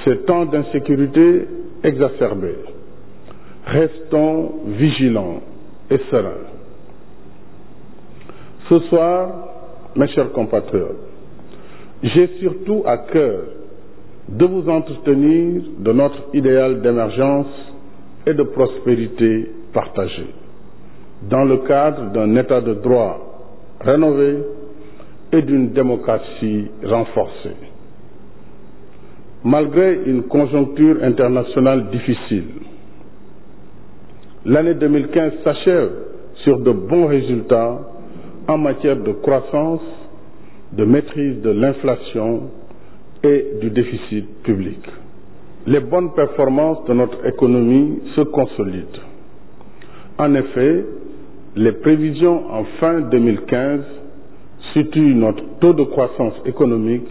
ces temps d'insécurité exacerbée, restons vigilants et sereins. Ce soir, mes chers compatriotes, j'ai surtout à cœur de vous entretenir de notre idéal d'émergence et de prospérité partagée, dans le cadre d'un état de droit rénové et d'une démocratie renforcée. Malgré une conjoncture internationale difficile, l'année 2015 s'achève sur de bons résultats en matière de croissance, de maîtrise de l'inflation et du déficit public. Les bonnes performances de notre économie se consolident. En effet, les prévisions en fin 2015 situent notre taux de croissance économique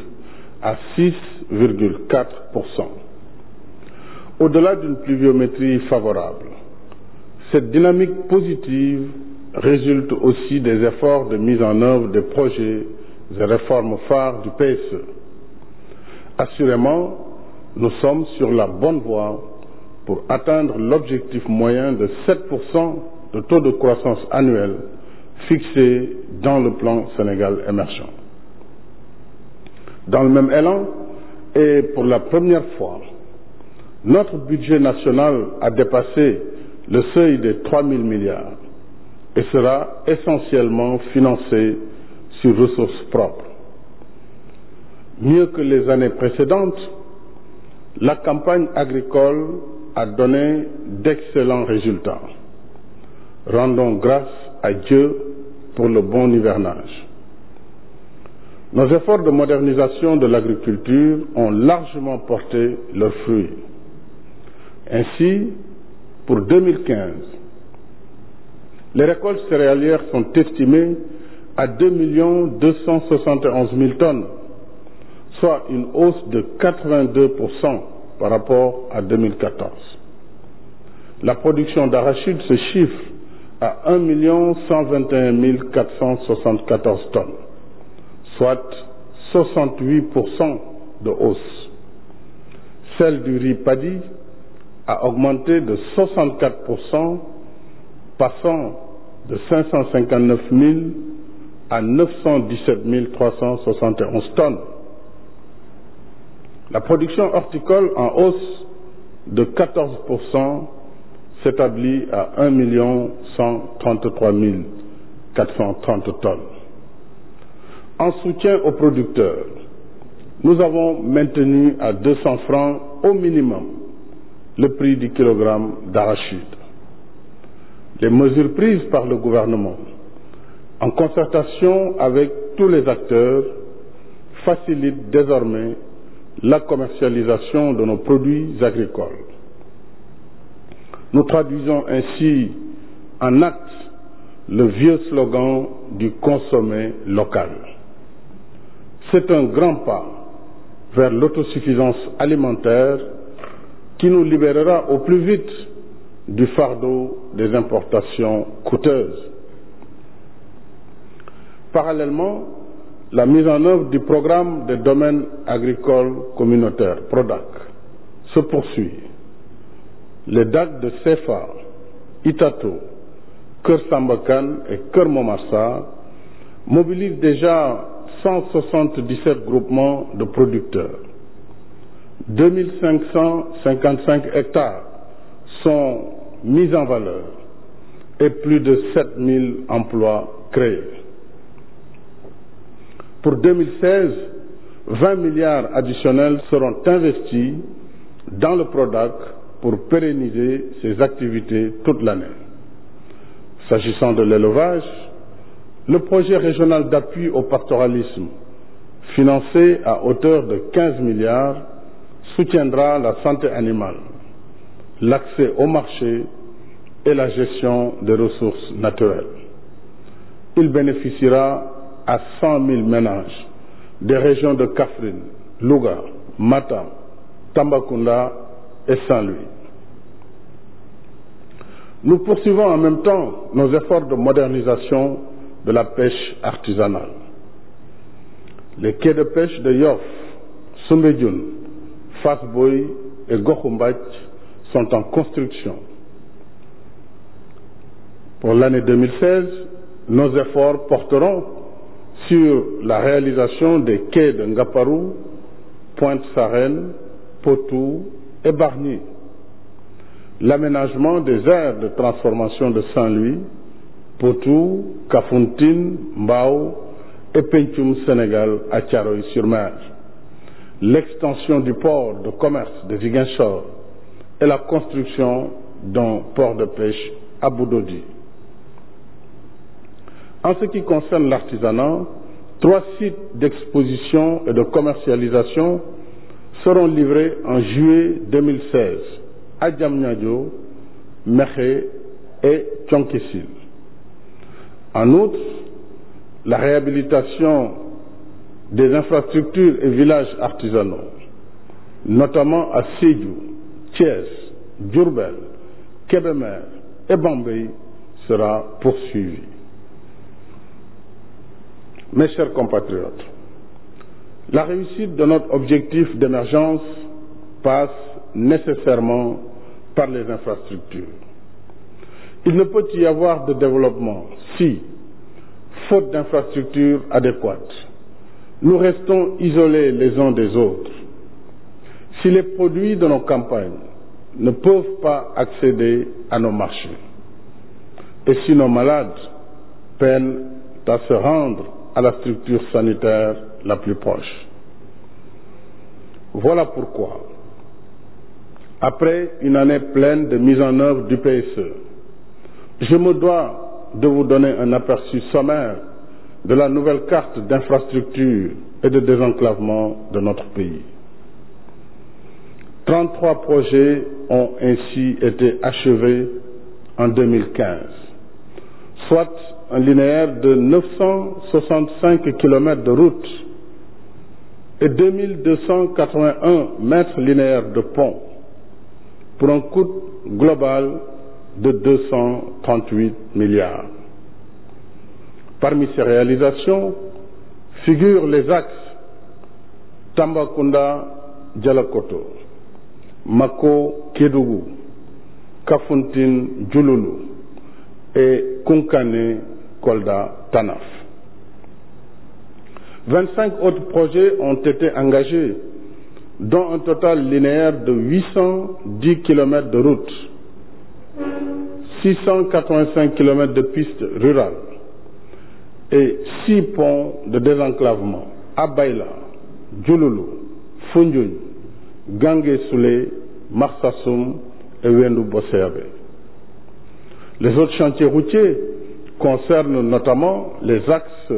à 6,4%. Au-delà d'une pluviométrie favorable, cette dynamique positive résulte aussi des efforts de mise en œuvre des projets et réformes phares du PSE. Assurément, nous sommes sur la bonne voie pour atteindre l'objectif moyen de 7% de taux de croissance annuel fixé dans le plan Sénégal émergent. Dans le même élan, et pour la première fois, notre budget national a dépassé le seuil des 3 000 milliards et sera essentiellement financé sur ressources propres. Mieux que les années précédentes, la campagne agricole a donné d'excellents résultats. Rendons grâce à Dieu pour le bon hivernage. Nos efforts de modernisation de l'agriculture ont largement porté leurs fruits. Ainsi, pour 2015, les récoltes céréalières sont estimées à 2 271 000 tonnes, soit une hausse de 82% par rapport à 2014. La production d'arachide se chiffre à 1 121 474 tonnes, soit 68% de hausse. Celle du riz paddy a augmenté de 64%, passant de 559 000 à 917 371 tonnes. La production horticole en hausse de 14% s'établit à 1 133 430 tonnes. En soutien aux producteurs, nous avons maintenu à 200 francs au minimum le prix du kilogramme d'arachide. Les mesures prises par le gouvernement, en concertation avec tous les acteurs, facilitent désormais la commercialisation de nos produits agricoles. Nous traduisons ainsi en actes le vieux slogan du consommer local. C'est un grand pas vers l'autosuffisance alimentaire qui nous libérera au plus vite du fardeau des importations coûteuses. Parallèlement, la mise en œuvre du programme des domaines agricoles communautaires, PRODAC, se poursuit. Les DAC de CFA, Itato, Keur Sambakan et Keur Momassa mobilisent déjà 177 groupements de producteurs. 2555 hectares sont mis en valeur et plus de 7000 emplois créés. Pour 2016, 20 milliards additionnels seront investis dans le PRODAC pour pérenniser ses activités toute l'année. S'agissant de l'élevage, le projet régional d'appui au pastoralisme, financé à hauteur de 15 milliards, soutiendra la santé animale, l'accès au marché et la gestion des ressources naturelles. Il bénéficiera à 100 000 ménages des régions de Kaffrine, Louga, Matam, Tambacounda et Saint-Louis. Nous poursuivons en même temps nos efforts de modernisation de la pêche artisanale. Les quais de pêche de Yoff, Soumbédioune, Fass Boye et Gokhumbath sont en construction. Pour l'année 2016, nos efforts porteront sur la réalisation des quais de Ngaparou, Pointe-Sarène, Potou et Bargny, l'aménagement des aires de transformation de Saint-Louis, Potou, Kafountine, Mbao et Pencum Sénégal à Thiaroye-sur-Mer, l'extension du port de commerce de Ziguinchor et la construction d'un port de pêche à Boudodi. En ce qui concerne l'artisanat, 3 sites d'exposition et de commercialisation seront livrés en juillet 2016 à Diamniadio, Mékhé et Thionck-Essyl. En outre, la réhabilitation des infrastructures et villages artisanaux, notamment à Sédhiou, Thiès, Diourbel, Kébémer et Bambey, sera poursuivie. Mes chers compatriotes, la réussite de notre objectif d'émergence passe nécessairement par les infrastructures. Il ne peut y avoir de développement si, faute d'infrastructures adéquates, nous restons isolés les uns des autres, si les produits de nos campagnes ne peuvent pas accéder à nos marchés, et si nos malades peinent à se rendre à la structure sanitaire la plus proche. Voilà pourquoi, après une année pleine de mise en œuvre du PSE, je me dois de vous donner un aperçu sommaire de la nouvelle carte d'infrastructure et de désenclavement de notre pays. 33 projets ont ainsi été achevés en 2015, soit un linéaire de 965 km de route et 2281 mètres linéaires de pont, pour un coût global de 238 milliards. Parmi ces réalisations figurent les axes Tambacounda-Dialakoto, Mako-Kédougou, Kafountine-Diouloulou et Kounkané-Kolda-Tanaf. 25 autres projets ont été engagés, dont un total linéaire de 810 km de route, 685 km de pistes rurales et 6 ponts de désenclavement à Baïla, Diouloulou, Foundiougne, Gangué-Soulé, Marsassoum et Wendou-Bosséabé. Les autres chantiers routiers concernent notamment les axes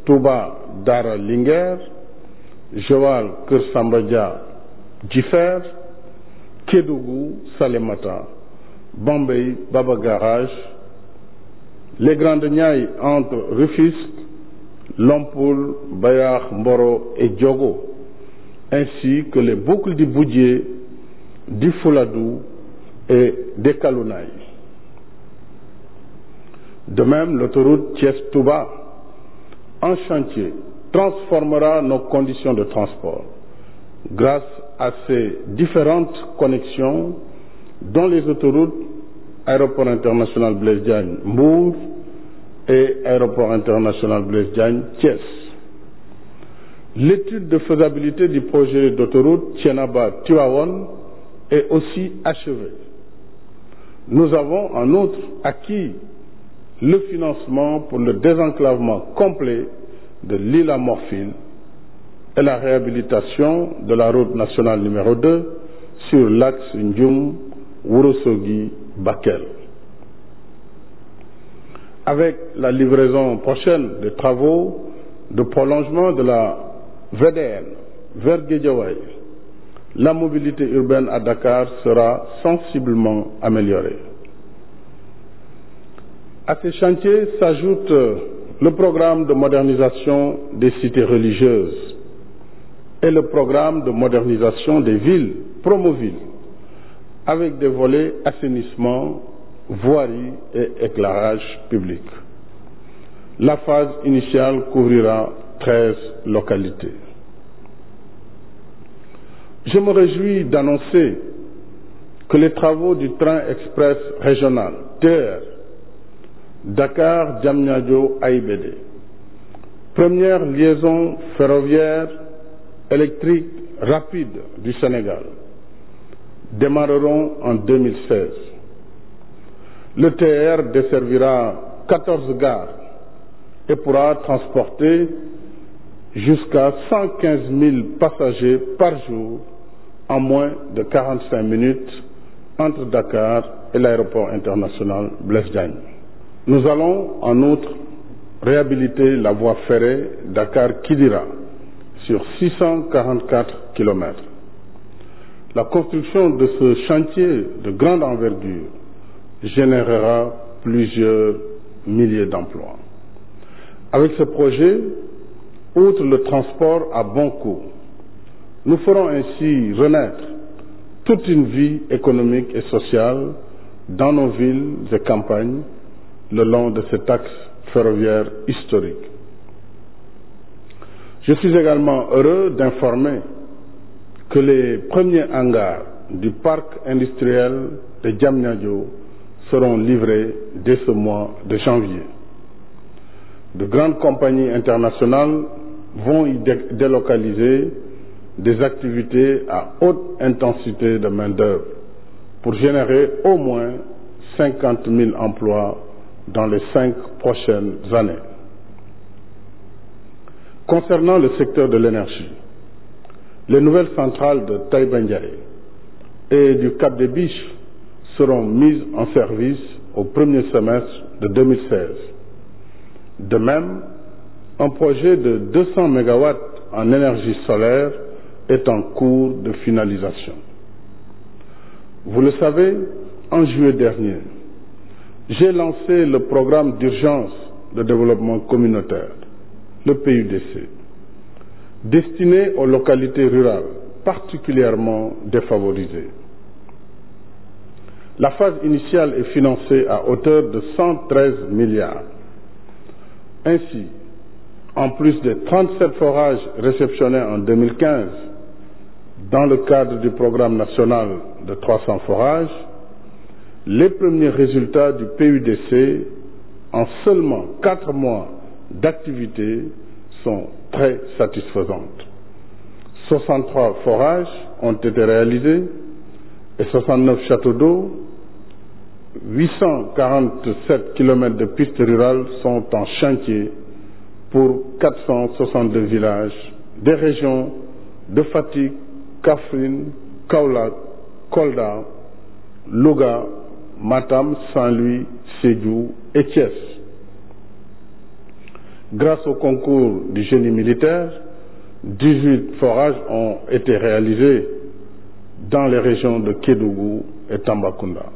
Touba-Dara-Linguère, Joal-Keur-Samba-Dia-Djifer, Kédougou-Salémata, Bambey-Baba Garage, les Grandes Niayes entre Rufisque, Lompoul, Bayar, Mboro et Diogo, ainsi que les boucles du Boudié, du Fouladou et des Kalounaï. De même, l'autoroute Thiès-Touba, en chantier, transformera nos conditions de transport grâce à ces différentes connexions dont les autoroutes Aéroport international Blaise Diagne Mbour et Aéroport international Blaise Diagne Thiès. L'étude de faisabilité du projet d'autoroute Thiénaba-Tivaouane est aussi achevée. Nous avons en outre acquis le financement pour le désenclavement complet de l'île à Morphine et la réhabilitation de la route nationale numéro 2 sur l'axe Ndioum-Ourossogui-Bakel. Avec la livraison prochaine des travaux de prolongement de la VDN vers Guédiawaye, la mobilité urbaine à Dakar sera sensiblement améliorée. À ces chantiers s'ajoute le programme de modernisation des cités religieuses et le programme de modernisation des villes, Promoville, avec des volets assainissement, voirie et éclairage public. La phase initiale couvrira 13 localités. Je me réjouis d'annoncer que les travaux du train express régional TER Dakar-Diamniadio-AIBD, première liaison ferroviaire électrique rapide du Sénégal, démarreront en 2016. Le TER desservira 14 gares et pourra transporter jusqu'à 115 000 passagers par jour en moins de 45 minutes entre Dakar et l'aéroport international Blaise Diagne. Nous allons en outre réhabiliter la voie ferrée Dakar-Kidira sur 644 km. La construction de ce chantier de grande envergure générera plusieurs milliers d'emplois. Avec ce projet, outre le transport à bon coût, nous ferons ainsi renaître toute une vie économique et sociale dans nos villes et campagnes le long de cet axe ferroviaire historique. Je suis également heureux d'informer que les premiers hangars du parc industriel de Diamniadio seront livrés dès ce mois de janvier. De grandes compagnies internationales vont y délocaliser des activités à haute intensité de main-d'œuvre pour générer au moins 50 000 emplois dans les 5 prochaines années. Concernant le secteur de l'énergie, les nouvelles centrales de Taïba Ndiaye et du Cap des Biches seront mises en service au premier semestre de 2016. De même, un projet de 200 MW en énergie solaire est en cours de finalisation. Vous le savez, en juillet dernier, j'ai lancé le programme d'urgence de développement communautaire, le PUDC, destiné aux localités rurales particulièrement défavorisées. La phase initiale est financée à hauteur de 113 milliards. Ainsi, en plus des 37 forages réceptionnés en 2015, dans le cadre du programme national de 300 forages, les premiers résultats du PUDC en seulement 4 mois d'activité sont très satisfaisantes. 63 forages ont été réalisés et 69 châteaux d'eau, 847 km de pistes rurales sont en chantier pour 462 villages des régions de Fatick, Kaffrine, Kaolack, Kolda, Louga, Matam, Saint-Louis, Sédhiou et Thiès. Grâce au concours du génie militaire, 18 forages ont été réalisés dans les régions de Kédougou et Tambacounda.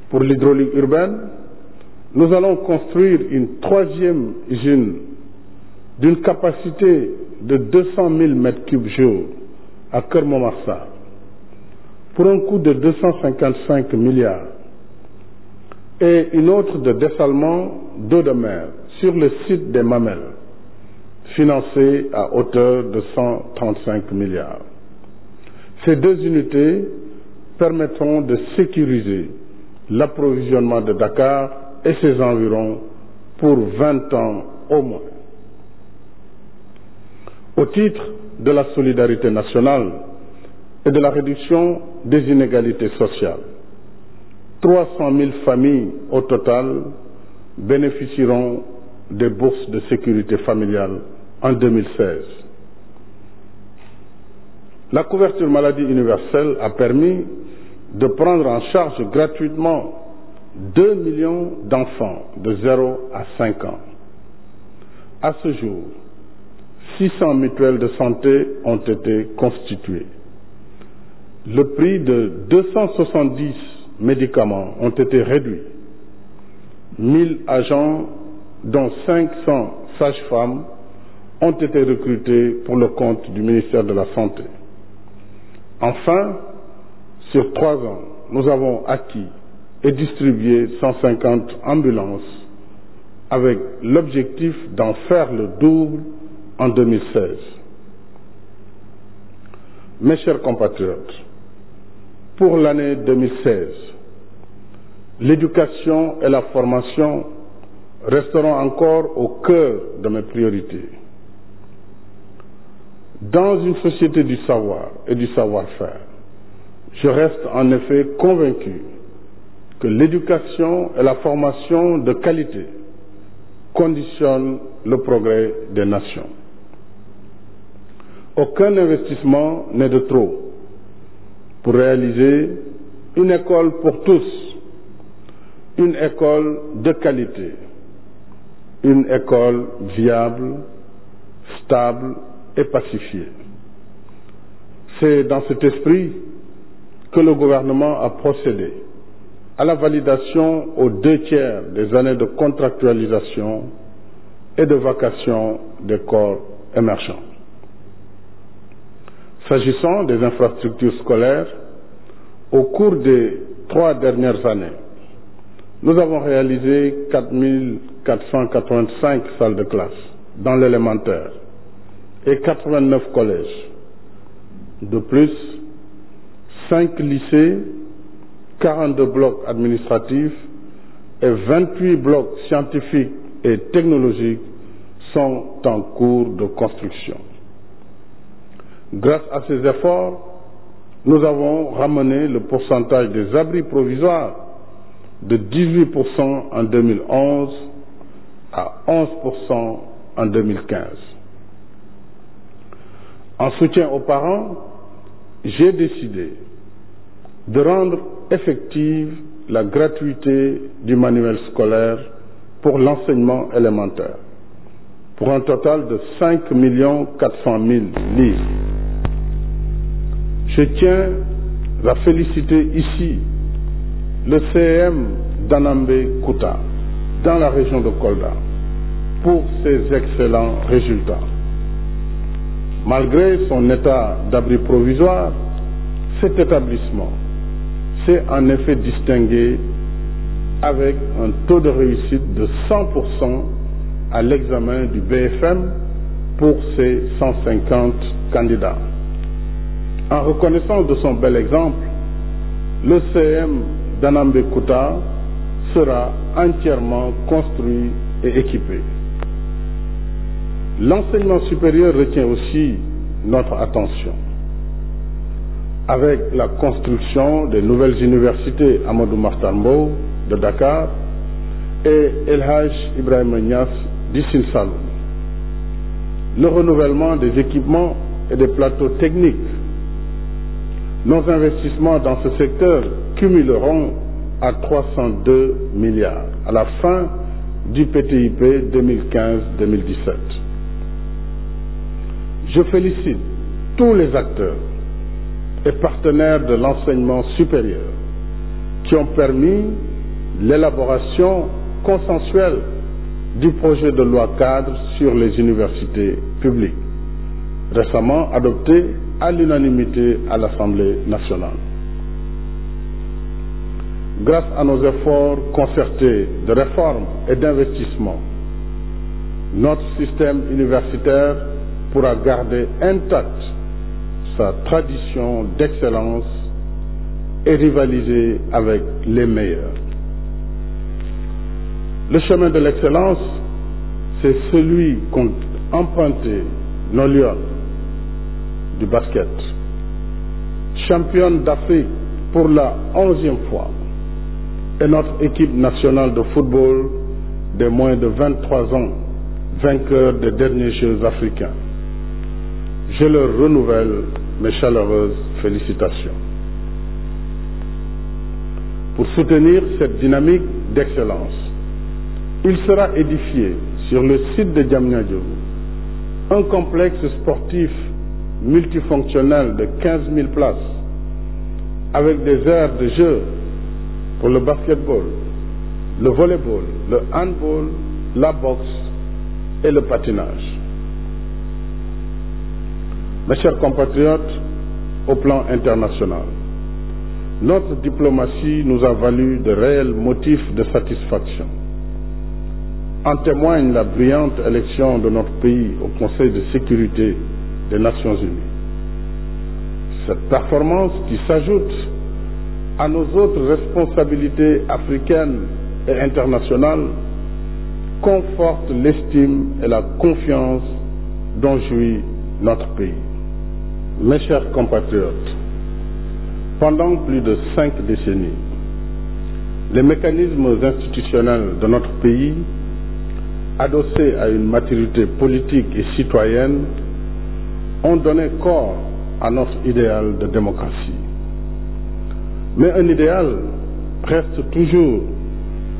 Pour l'hydraulique urbaine, nous allons construire une 3e usine d'une capacité de 200 000 m3 jour à Keur-Momar pour un coût de 255 milliards et une autre de dessalement d'eau de mer sur le site des Mamelles, financée à hauteur de 135 milliards. Ces 2 unités permettront de sécuriser l'approvisionnement de Dakar et ses environs pour 20 ans au moins. Au titre de la solidarité nationale et de la réduction des inégalités sociales, 300 000 familles au total bénéficieront des bourses de sécurité familiale en 2016. La couverture maladie universelle a permis de prendre en charge gratuitement 2 millions d'enfants de 0 à 5 ans. À ce jour, 600 mutuelles de santé ont été constituées. Le prix de 270 médicaments ont été réduits. 1000 agents, dont 500 sages-femmes, ont été recrutés pour le compte du ministère de la Santé. Enfin, sur 3 ans, nous avons acquis et distribué 150 ambulances avec l'objectif d'en faire le double en 2016. Mes chers compatriotes, pour l'année 2016, l'éducation et la formation resteront encore au cœur de mes priorités. Dans une société du savoir et du savoir-faire, je reste en effet convaincu que l'éducation et la formation de qualité conditionnent le progrès des nations. Aucun investissement n'est de trop pour réaliser une école pour tous, une école de qualité, une école viable, stable et pacifiée. C'est dans cet esprit que le gouvernement a procédé à la validation aux 2/3 des années de contractualisation et de vacation des corps émergents. S'agissant des infrastructures scolaires, au cours des 3 dernières années, nous avons réalisé 4 485 salles de classe dans l'élémentaire et 89 collèges. De plus, 5 lycées, 42 blocs administratifs et 28 blocs scientifiques et technologiques sont en cours de construction. Grâce à ces efforts, nous avons ramené le pourcentage des abris provisoires de 18% en 2011 à 11% en 2015. En soutien aux parents, j'ai décidé de rendre effective la gratuité du manuel scolaire pour l'enseignement élémentaire, pour un total de 5 400 000 livres. Je tiens à féliciter ici le CEM d'Anambé Kouta, dans la région de Kolda, pour ses excellents résultats. Malgré son état d'abri provisoire, cet établissement s'est en effet distingué avec un taux de réussite de 100% à l'examen du BFM pour ses 150 candidats. En reconnaissance de son bel exemple, le CM d'Anambé Kouta sera entièrement construit et équipé. L'enseignement supérieur retient aussi notre attention. Avec la construction des nouvelles universités Amadou Mahtar Mbow de Dakar et El Hadj Ibrahima Niass d'Issine Saloum, le renouvellement des équipements et des plateaux techniques, nos investissements dans ce secteur cumuleront à 302 milliards à la fin du PTIP 2015-2017. Je félicite tous les acteurs et partenaires de l'enseignement supérieur qui ont permis l'élaboration consensuelle du projet de loi cadre sur les universités publiques, récemment adopté à l'unanimité à l'Assemblée nationale. Grâce à nos efforts concertés de réforme et d'investissement, notre système universitaire pourra garder intacte sa tradition d'excellence et rivaliser avec les meilleurs. Le chemin de l'excellence, c'est celui qu'ont emprunté nos Lions du basket, championne d'Afrique pour la 11e fois, et notre équipe nationale de football des moins de 23 ans, vainqueur des derniers Jeux africains. Je leur renouvelle mes chaleureuses félicitations. Pour soutenir cette dynamique d'excellence, il sera édifié sur le site de Diamniadio un complexe sportif multifonctionnel de 15 000 places avec des aires de jeu pour le basketball, le volleyball, le handball, la boxe et le patinage. Mes chers compatriotes, au plan international, notre diplomatie nous a valu de réels motifs de satisfaction. En témoigne la brillante élection de notre pays au Conseil de sécurité des Nations Unies. Cette performance qui s'ajoute à nos autres responsabilités africaines et internationales conforte l'estime et la confiance dont jouit notre pays. Mes chers compatriotes, pendant plus de 5 décennies, les mécanismes institutionnels de notre pays, adossés à une maturité politique et citoyenne, ont donné corps à notre idéal de démocratie. Mais un idéal reste toujours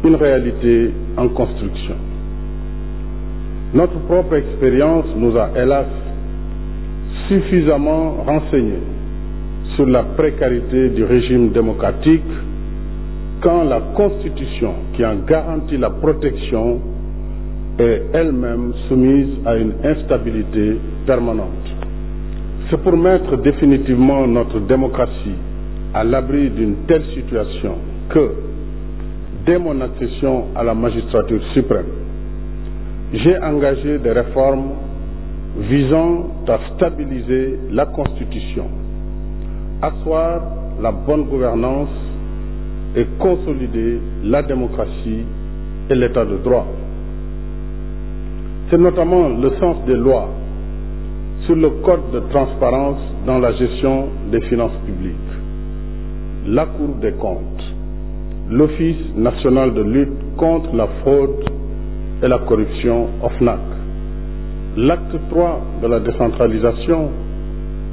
une réalité en construction. Notre propre expérience nous a, hélas, suffisamment renseignés sur la précarité du régime démocratique quand la Constitution, qui en garantit la protection, est elle-même soumise à une instabilité permanente. C'est pour mettre définitivement notre démocratie à l'abri d'une telle situation que, dès mon accession à la magistrature suprême, j'ai engagé des réformes visant à stabiliser la Constitution, asseoir la bonne gouvernance et consolider la démocratie et l'état de droit. C'est notamment le sens des lois sur le code de transparence dans la gestion des finances publiques, la Cour des comptes, l'Office national de lutte contre la fraude et la corruption OFNAC, l'acte 3 de la décentralisation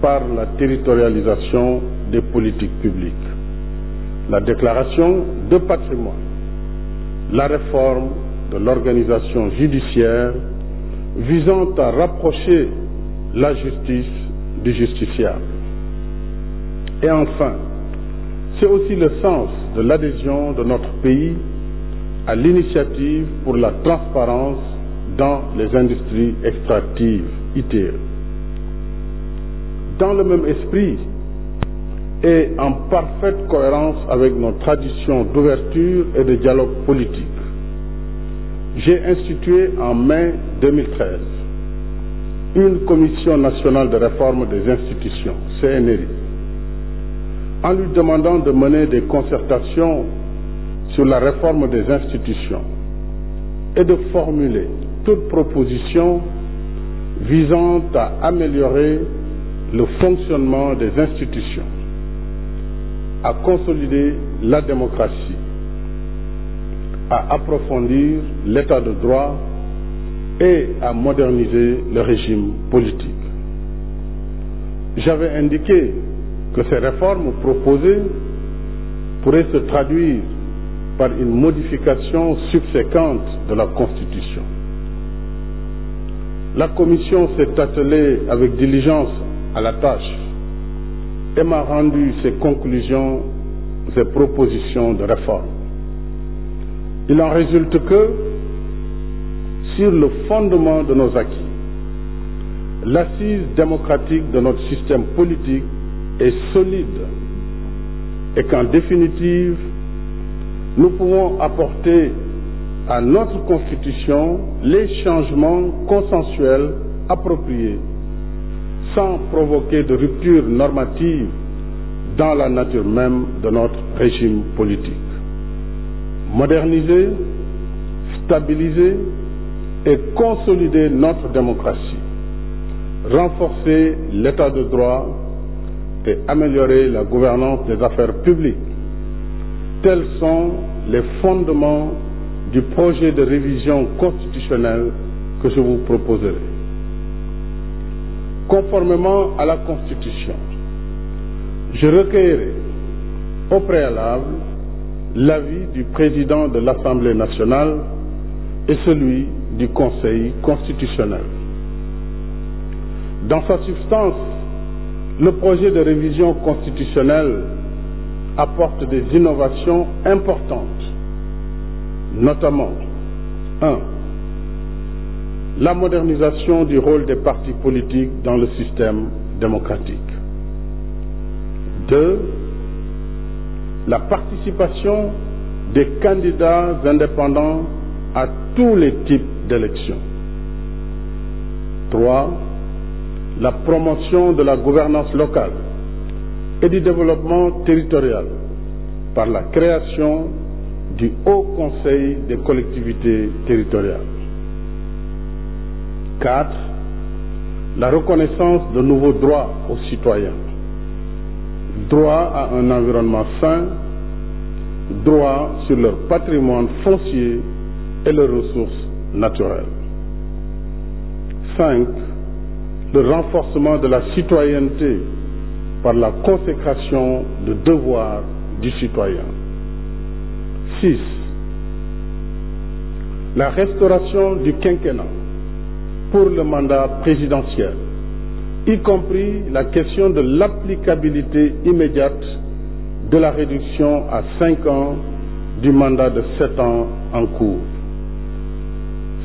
par la territorialisation des politiques publiques, la déclaration de patrimoine, la réforme de l'organisation judiciaire visant à rapprocher la justice du justiciable. Et enfin, c'est aussi le sens de l'adhésion de notre pays à l'initiative pour la transparence dans les industries extractives, ITE. Dans le même esprit et en parfaite cohérence avec nos traditions d'ouverture et de dialogue politique, j'ai institué en mai 2013 une commission nationale de réforme des institutions, CNRI, en lui demandant de mener des concertations sur la réforme des institutions et de formuler toute proposition visant à améliorer le fonctionnement des institutions, à consolider la démocratie, à approfondir l'état de droit et à moderniser le régime politique. J'avais indiqué que ces réformes proposées pourraient se traduire par une modification subséquente de la Constitution. La Commission s'est attelée avec diligence à la tâche et m'a rendu ses conclusions et propositions de réforme. Il en résulte que, sur le fondement de nos acquis, l'assise démocratique de notre système politique est solide et qu'en définitive, nous pouvons apporter à notre Constitution les changements consensuels appropriés sans provoquer de rupture normative dans la nature même de notre régime politique. Moderniser, stabiliser et consolider notre démocratie, renforcer l'état de droit et améliorer la gouvernance des affaires publiques. Tels sont les fondements du projet de révision constitutionnelle que je vous proposerai. Conformément à la Constitution, je recueillerai au préalable l'avis du président de l'Assemblée nationale et celui du Conseil constitutionnel. Dans sa substance, le projet de révision constitutionnelle apporte des innovations importantes, notamment 1. La modernisation du rôle des partis politiques dans le système démocratique. 2. La participation des candidats indépendants à tous les types d'élections. 3. La promotion de la gouvernance locale et du développement territorial par la création du Haut Conseil des collectivités territoriales. 4. La reconnaissance de nouveaux droits aux citoyens. Droit à un environnement sain, droit sur leur patrimoine foncier et leurs ressources naturelles. 5. Le renforcement de la citoyenneté par la consécration de devoirs du citoyen. 6. La restauration du quinquennat pour le mandat présidentiel, y compris la question de l'applicabilité immédiate de la réduction à 5 ans du mandat de 7 ans en cours.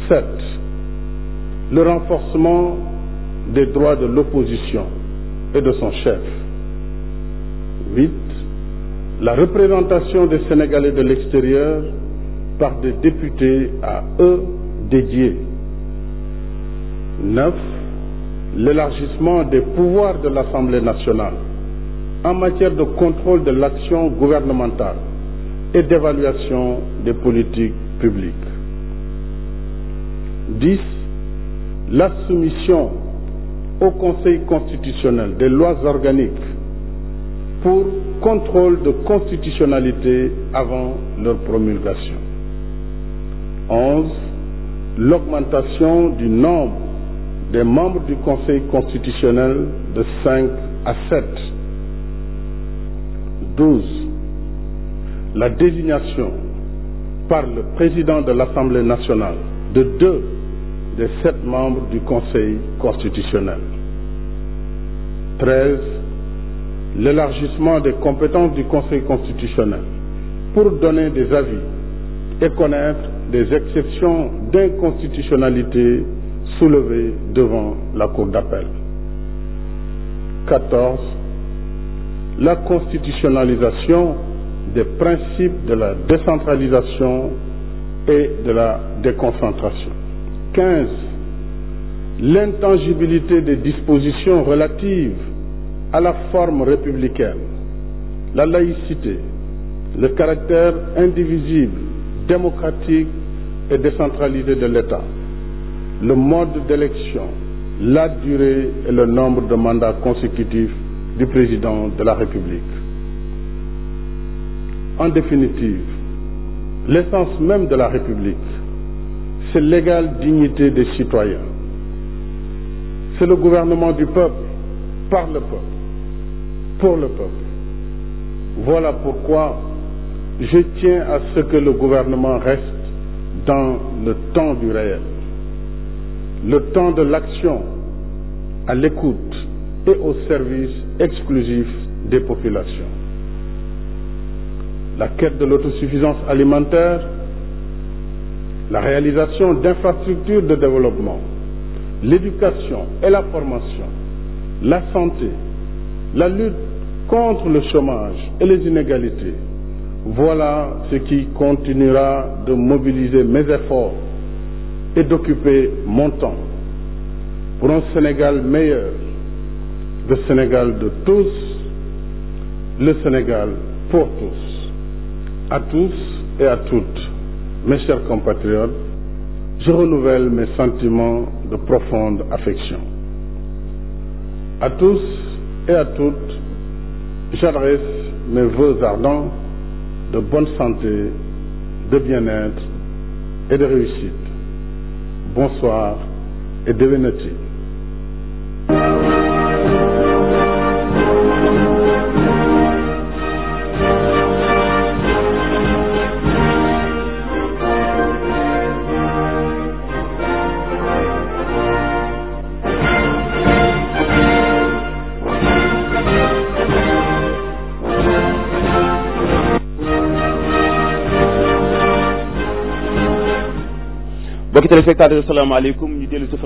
7. Le renforcement des droits de l'opposition et de son chef. 8. La représentation des Sénégalais de l'extérieur par des députés à eux dédiés. 9. L'élargissement des pouvoirs de l'Assemblée nationale en matière de contrôle de l'action gouvernementale et d'évaluation des politiques publiques. 10. La soumission au Conseil constitutionnel des lois organiques pour contrôle de constitutionnalité avant leur promulgation. 11. L'augmentation du nombre des membres du Conseil constitutionnel de 5 à 7. 12. La désignation par le président de l'Assemblée nationale de 2 des 7 membres du Conseil constitutionnel. 13. L'élargissement des compétences du Conseil constitutionnel pour donner des avis et connaître des exceptions d'inconstitutionnalité soulevées devant la Cour d'appel. 14. La constitutionnalisation des principes de la décentralisation et de la déconcentration. 15. L'intangibilité des dispositions relatives à la forme républicaine, la laïcité, le caractère indivisible, démocratique et décentralisé de l'État, le mode d'élection, la durée et le nombre de mandats consécutifs du président de la République. En définitive, l'essence même de la République, c'est l'égale dignité des citoyens. C'est le gouvernement du peuple, par le peuple, pour le peuple. Voilà pourquoi je tiens à ce que le gouvernement reste dans le temps du réel, le temps de l'action, à l'écoute et au service exclusif des populations. La quête de l'autosuffisance alimentaire, la réalisation d'infrastructures de développement, l'éducation et la formation, la santé, la lutte contre le chômage et les inégalités, voilà ce qui continuera de mobiliser mes efforts et d'occuper mon temps pour un Sénégal meilleur, le Sénégal de tous, le Sénégal pour tous. À tous et à toutes, mes chers compatriotes, je renouvelle mes sentiments de profonde affection. À tous et à toutes, j'adresse mes vœux ardents de bonne santé, de bien-être et de réussite. Bonsoir et devenez-y. mbokki téléspectateurs asalaamaaleykum ñu dellu si